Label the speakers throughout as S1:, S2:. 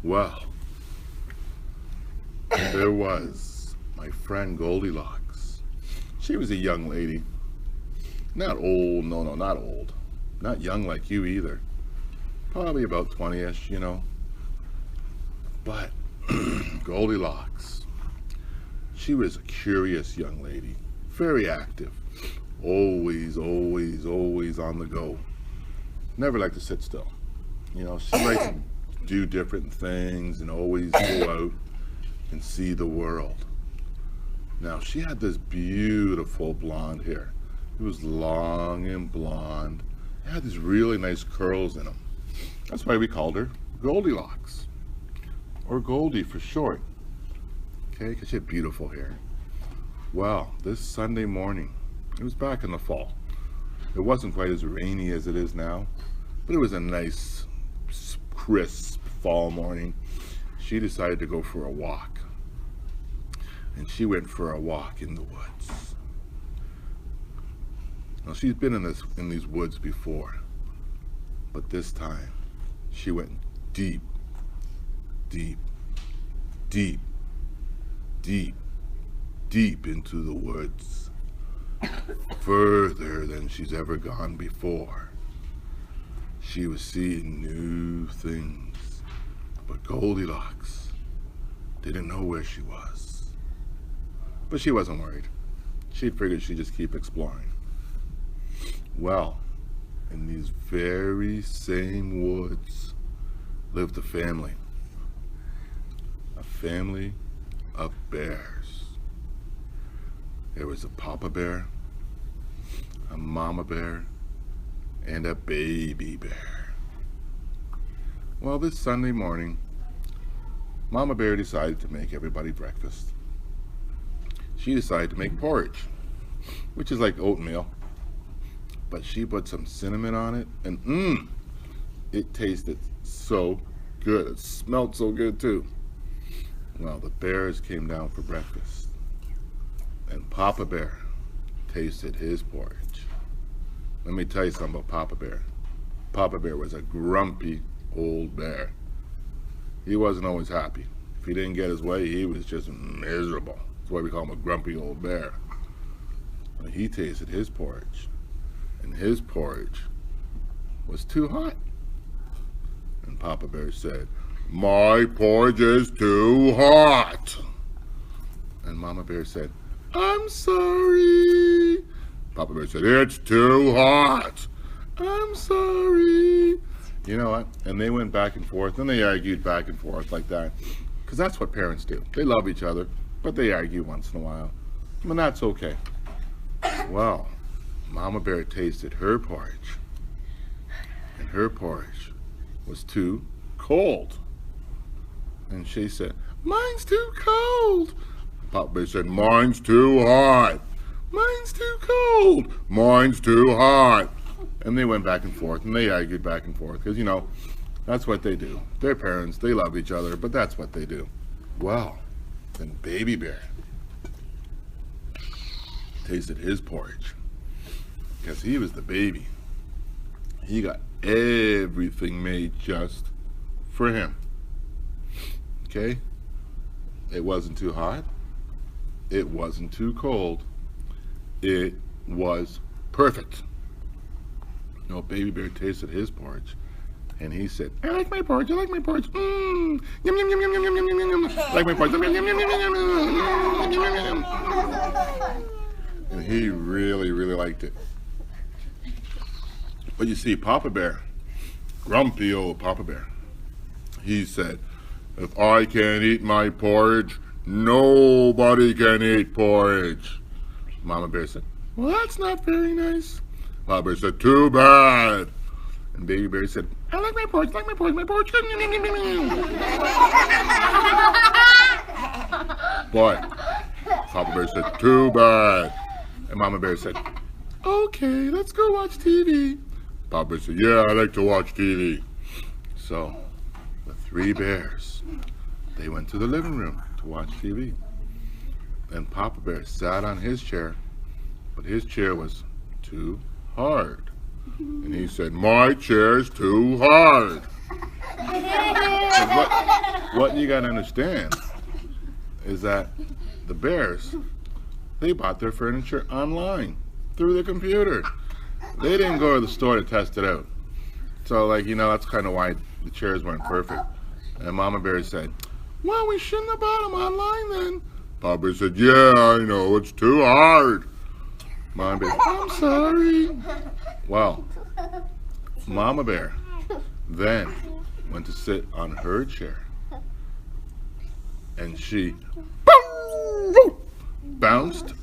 S1: Well, there was my friend Goldilocks. She was a young lady. Not old, no, not old. Not young like you either. Probably about 20-ish, you know. But Goldilocks, she was a curious young lady. Very active. Always on the go. Never liked to sit still. You know, she liked to do different things and always go out and see the world. Now, she had this beautiful blonde hair. It was long and blonde. It had these really nice curls in them. That's why we called her Goldilocks, or Goldie for short. Okay, because she had beautiful hair. Well, this Sunday morning, it was back in the fall. It wasn't quite as rainy as it is now, but it was a nice, crisp fall morning. She decided to go for a walk. And she went for a walk in the woods. Now, she's been in these woods before, but this time she went deep into the woods, further than she's ever gone before. She was seeing new things, but Goldilocks didn't know where she was. But she wasn't worried. She'd figured she'd just keep exploring. Well, in these very same woods lived a family. A family of bears. There was a papa bear, a mama bear, and a baby bear. Well, this Sunday morning, Mama Bear decided to make everybody breakfast. She decided to make porridge, which is like oatmeal, but she put some cinnamon on it, and it tasted so good. It smelled so good too. Well, the bears came down for breakfast, and Papa Bear tasted his porridge. Let me tell you something about Papa Bear. Papa Bear was a grumpy old bear. He wasn't always happy. If he didn't get his way, he was just miserable. That's why we call him a grumpy old bear. And he tasted his porridge, and his porridge was too hot. And Papa Bear said, "My porridge is too hot." And Mama Bear said, "I'm sorry." Papa Bear said, "It's too hot. I'm sorry." You know what? And they went back and forth, and they argued back and forth like that. Because that's what parents do. They love each other, but they argue once in a while. And that's okay. Well, Mama Bear tasted her porridge, and her porridge was too cold. And she said, "Mine's too cold." Papa Bear said, "Mine's too hot. Mine's too cold. Mine's too hot." And they went back and forth, and they argued back and forth, because, you know, that's what they do. They're parents, they love each other, but that's what they do. Well, then Baby Bear tasted his porridge, because he was the baby. He got everything made just for him. Okay? It wasn't too hot. It wasn't too cold. It was perfect. You know, Baby Bear tasted his porridge, and he said, "I like my porridge, I like my porridge. Yum, yum, yum, yum, yum, yum, yum, yum. I like my porridge. Yum, yum, yum, yum, yum, yum, yum, yum, yum, yum." And he really liked it. But you see, Papa Bear, grumpy old Papa Bear, he said, "If I can't eat my porridge, nobody can eat porridge." Mama Bear said, "Well, that's not very nice." Papa Bear said, "Too bad." And Baby Bear said, "I like my porridge, my porridge. But Papa Bear said, "Too bad." And Mama Bear said, "Okay, let's go watch TV." Papa Bear said, "Yeah, I like to watch TV." So the three bears, they went to the living room to watch TV. And Papa Bear sat on his chair, but his chair was too hard. And he said, "My chair's too hard." what you gotta understand is that the bears, they bought their furniture online through the computer. They didn't go to the store to test it out. So, like, that's kind of why the chairs weren't perfect. And Mama Bear said, well, we shouldn't have bought them online then. Papa Bear said, yeah, I know, it's too hard. Mama Bear, I'm sorry. Well, Mama Bear then went to sit on her chair. And she bounced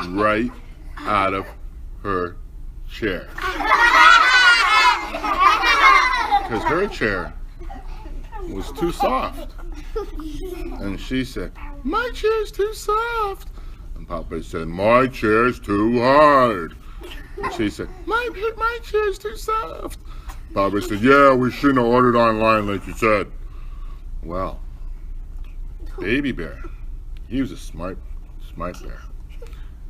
S1: right out of her chair. Because her chair was too soft. And she said, my chair's too soft. And Papa said, my chair's too hard. And she said, my chair's too soft. Papa said, yeah, we shouldn't have ordered online like you said. Well, Baby Bear, he was a smart bear.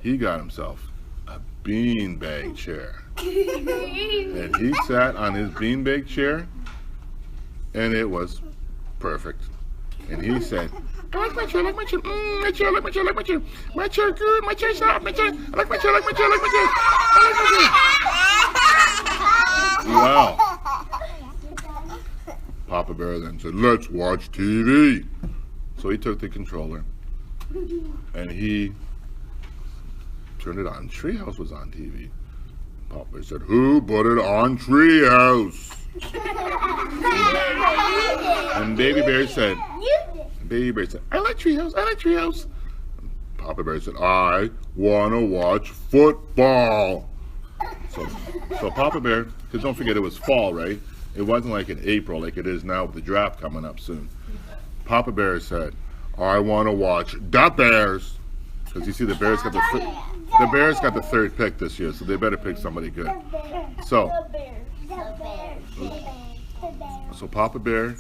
S1: He got himself a beanbag chair. And he sat on his beanbag chair, and it was perfect. And he said, I like my chair, I like my chair, my chair, I like my chair, I like my chair. My chair good, my chair soft, my chair, I like my chair, I like my chair, I like my chair, I like my chair. Wow. Papa Bear then said, let's watch TV. So he took the controller and he turned it on. Treehouse was on TV. Papa Bear said, who put it on Treehouse? And Baby Bear said, I like Treehouse, I like Treehouse. Papa Bear said, I want to watch football. So Papa Bear, because don't forget it was fall, right? It wasn't like in April like it is now with the draft coming up soon. Papa Bear said, I want to watch the Bears. Because you see the Bears got the third pick this year, so they better pick somebody good. So Papa Bear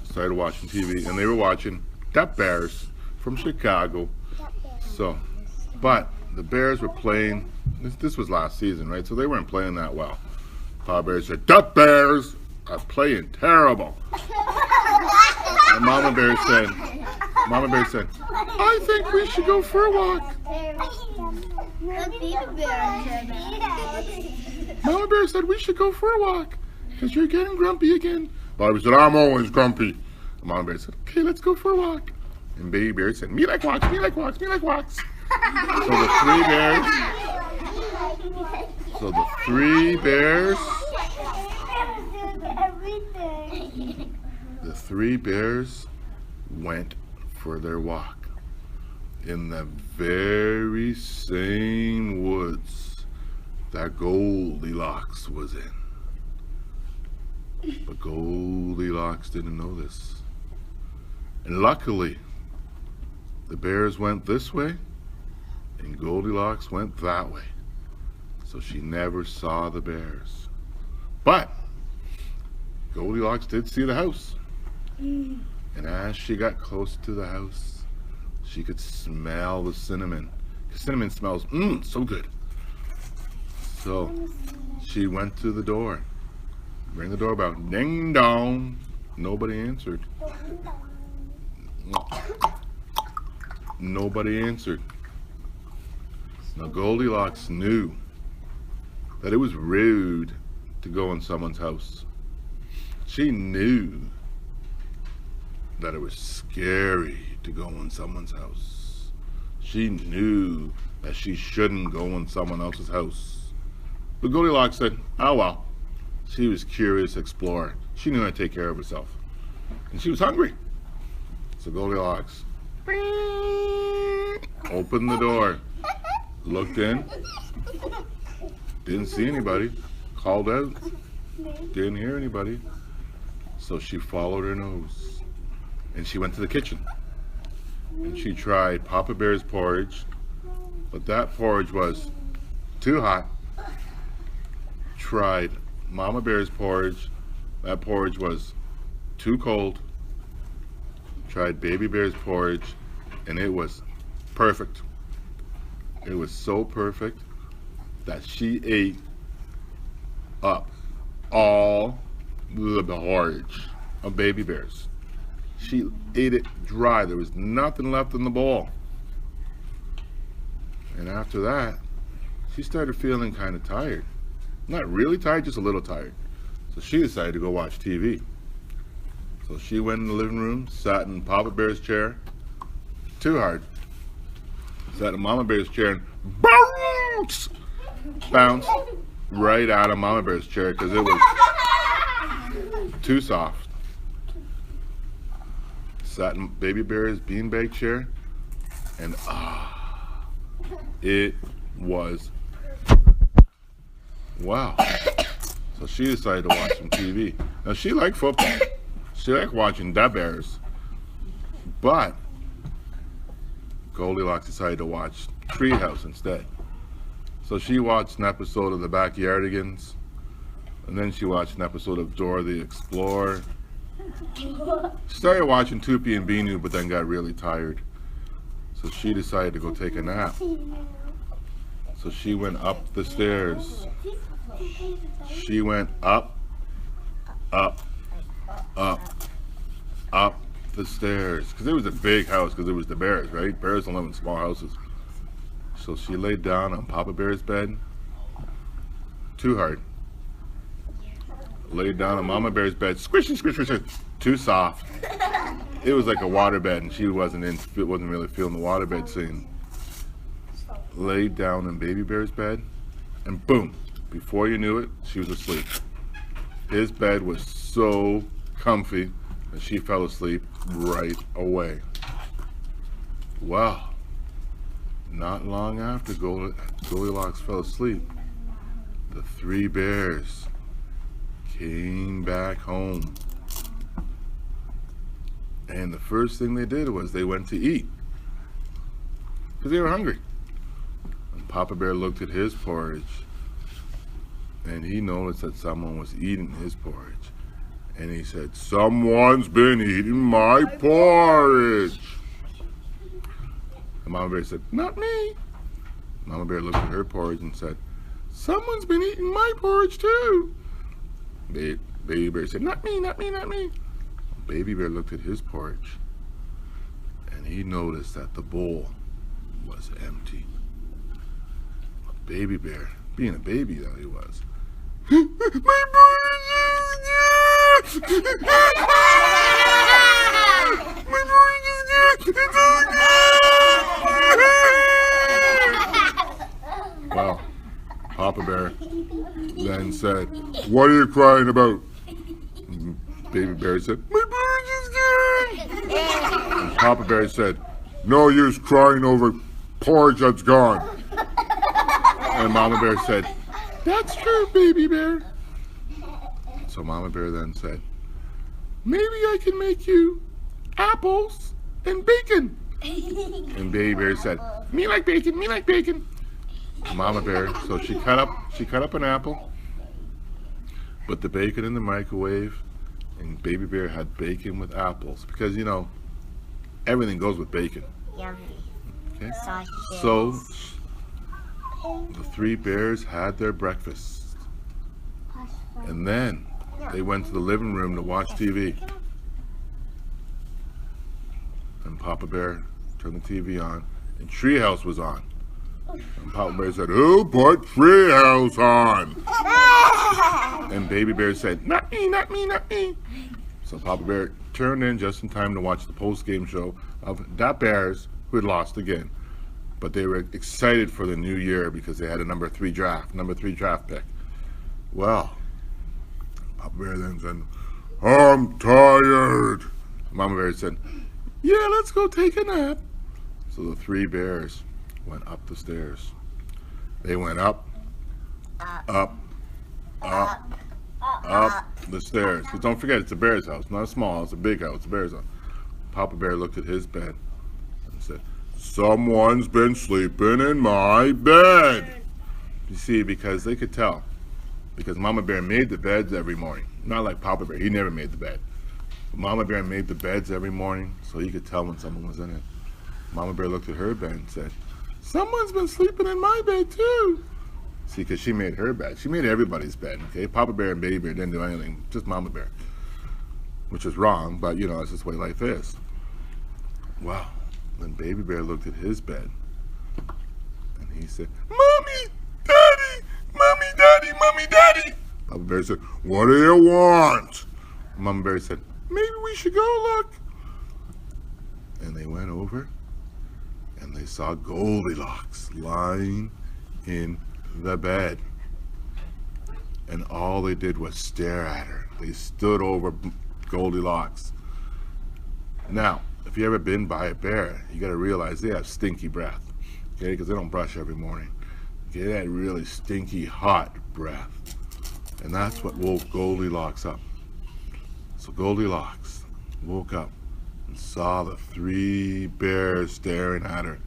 S1: started watching TV, and they were watching the Bears from Chicago. So, but the Bears were playing, this was last season, right? So they weren't playing that well. Papa Bear said, the Bears are playing terrible. And Mama Bear said, I think we should go for a walk. Mama Bear said, we should go for a walk, because you're getting grumpy again. Bobby said, I'm always grumpy. And Mama Bear said, okay, let's go for a walk. And Baby Bear said, me like walks, me like walks, me like walks. So the three bears went for their walk in the very same woods that Goldilocks was in. But Goldilocks didn't know this. And luckily, the bears went this way and Goldilocks went that way. So she never saw the bears. But Goldilocks did see the house. And as she got close to the house, she could smell the cinnamon. Cinnamon smells so good. So she went to the door. Ring the doorbell. Ding dong. Nobody answered. Nobody answered. Now Goldilocks knew that it was rude to go in someone's house. She knew that it was scary to go in someone's house. She knew that she shouldn't go in someone else's house. But Goldilocks said, oh well. She was curious explorer. She knew how to take care of herself. And she was hungry. So Goldilocks opened the door, looked in, didn't see anybody, called out, didn't hear anybody. So she followed her nose and she went to the kitchen. And she tried Papa Bear's porridge, but that porridge was too hot. Tried Mama Bear's porridge, that porridge was too cold. Tried Baby Bear's porridge, and it was perfect. It was so perfect that she ate up all the porridge of Baby Bear's. She ate it dry. There was nothing left in the bowl. And after that, she started feeling kind of tired. Not really tired, just a little tired. So she decided to go watch TV. So she went in the living room, sat in Papa Bear's chair. Too hard. Sat in Mama Bear's chair and bounced right out of Mama Bear's chair because it was too soft. Sat in Baby Bear's beanbag chair, and it was wow. So she decided to watch some TV. Now she liked football. She liked watching the Bears, but Goldilocks decided to watch Treehouse instead. So she watched an episode of the Backyardigans, and then she watched an episode of Dora the Explorer. She started watching Tupi and Binu, but then got really tired. So she decided to go take a nap. So she went up the stairs. She went up the stairs. Because it was a big house, because it was the Bears, right? Bears don't live in small houses. So she laid down on Papa Bear's bed. Too hard. Laid down on Mama Bear's bed. Squishy, squishy, squishy. Too soft. It was like a waterbed, and she wasn't really feeling the waterbed scene. Laid down in Baby Bear's bed, and boom! Before you knew it, she was asleep. His bed was so comfy that she fell asleep right away. Wow! Not long after Goldilocks fell asleep, the three bears came back home. And the first thing they did was they went to eat. Because they were hungry. And Papa Bear looked at his porridge, and he noticed that someone was eating his porridge. And he said, "Someone's been eating my porridge." And Mama Bear said, "Not me." Mama Bear looked at her porridge and said, "Someone's been eating my porridge too." Baby Bear said, "Not me, not me, not me." Baby Bear looked at his porridge, and he noticed that the bowl was empty. Baby Bear, being a baby though he was, "My porridge is good! My porridge is good! It's all good!" Well, Papa Bear then said, "What are you crying about?" Baby Bear said, "My porridge is good!" And Papa Bear said, "No use crying over porridge that's gone." And Mama Bear said, "That's true, Baby Bear." So Mama Bear then said, "Maybe I can make you apples and bacon." And Baby Bear said, "Me like bacon, me like bacon." Mama Bear, so she cut up an apple, put the bacon in the microwave, and Baby Bear had bacon with apples, because you know everything goes with bacon.
S2: Yummy.
S1: Okay?
S2: Sausage.
S1: So the three bears had their breakfast, and then they went to the living room to watch TV. And Papa Bear turned the TV on, and Treehouse was on. And Papa Bear said, "Who put Treehouse on?" And Baby Bear said, "Not me, not me, not me." So Papa Bear turned in just in time to watch the post-game show of the Bears, who had lost again. But they were excited for the new year because they had a number 3 draft pick. Well, Papa Bear then said, "I'm tired." Mama Bear said, "Yeah, let's go take a nap." So the three bears went up the stairs. They went up the stairs. Because don't forget, it's a bear's house, not a small house, it's a big house, it's a bear's house. Papa Bear looked at his bed and said, "Someone's been sleeping in my bed." You see, because they could tell. Because Mama Bear made the beds every morning. Not like Papa Bear, he never made the bed. But Mama Bear made the beds every morning, so he could tell when someone was in it. Mama Bear looked at her bed and said, "Someone's been sleeping in my bed too." See, because she made her bed. She made everybody's bed, okay? Papa Bear and Baby Bear didn't do anything, just Mama Bear. which is wrong, but you know, that's just the way life is. Well, then Baby Bear looked at his bed and he said, Mommy, Daddy, Mommy, Daddy, Mommy, Daddy. Papa Bear said, what do you want? Mama Bear said, maybe we should go look. And they went over and they saw Goldilocks lying in the bed. And all they did was stare at her. They stood over Goldilocks. Now, if you ever been by a bear, you gotta realize they have stinky breath, okay? Because they don't brush every morning. Okay, they had really stinky, hot breath. And that's what woke Goldilocks up. So Goldilocks woke up and saw the 3 bears staring at her.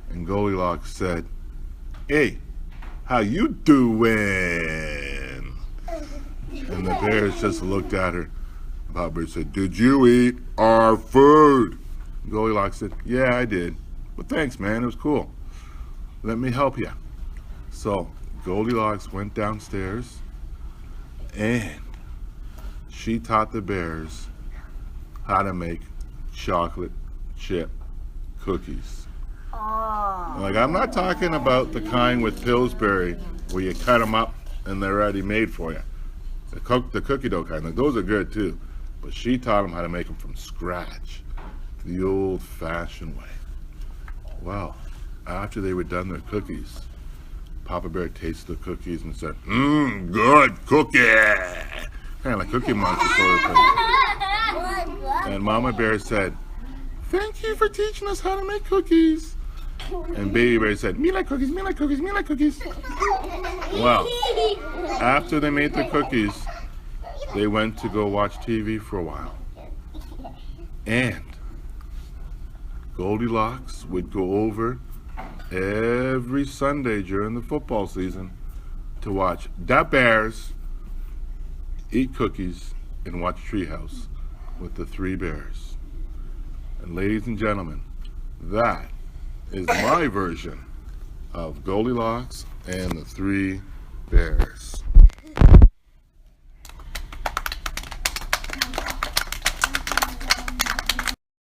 S1: And Goldilocks said, hey, how you doing? And the bears just looked at her. Papa Bear said, did you eat our food? Goldilocks said, yeah, I did. But thanks, man, it was cool. Let me help you. So Goldilocks went downstairs and she taught the bears how to make chocolate chip cookies. Like, I'm not talking about the kind with Pillsbury where you cut them up and they're already made for you. The cookie dough kind, those are good too. But she taught them how to make them from scratch, the old-fashioned way. Well, after they were done their cookies, Papa Bear tasted the cookies and said, good cookie! Kind of like Cookie Monster sort of thing. And Mama Bear said, thank you for teaching us how to make cookies. And Baby Bear said, me like cookies, me like cookies, me like cookies. Well, after they made the cookies, they went to go watch TV for a while. And Goldilocks would go over every Sunday during the football season to watch the Bears eat cookies and watch Treehouse with the 3 bears. And ladies and gentlemen, that is my version of Goldilocks and the 3 bears.